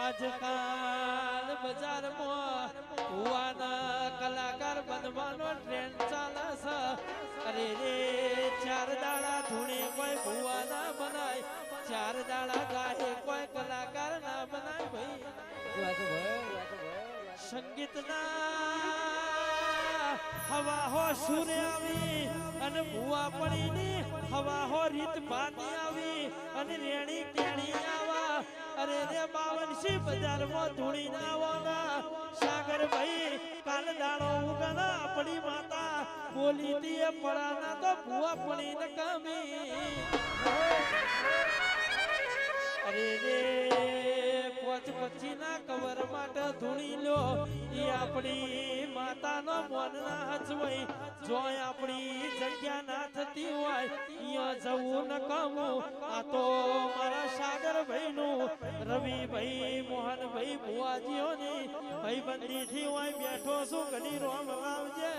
આજકાલ બજારમાં ભુવાના કલાકાર બનવાનો ટ્રેન્ડ ચાલે છે. અરે રે 4 દાડા ધૂણી કોઈ ભુવાના બનાય, 4 દાડા ગાય કોઈ કલાકાર ના બનાય. ભાઈ સંગીતના હવા હો સૂર્ય આવી અને ભુવા પડીની હવા હો રીત ભાતી આવી અને રેણી કેણી આવા. અરે રે 52 બજારમાં ધૂણી ના આવના સાગર ભાઈ કાલ દાડો ઉગના આપણી માતા બોલી તી પડાના તો ભુવા પડી ન કમી. અરે રે 5 ના કવર માટે ધૂણી લો એ આપણી માતાનો મન ના હચવાઈ. જો આપણી જગ્યા ના થતી હોય અહીંયા જવું ન કમું. આ તો મારા સાગર ભાઈ નું રવિભાઈ મોહનભાઈ ભુવાજીઓની ભાઈબંધી થી હોય બેઠો છું. ઘણી રોમ આવજે.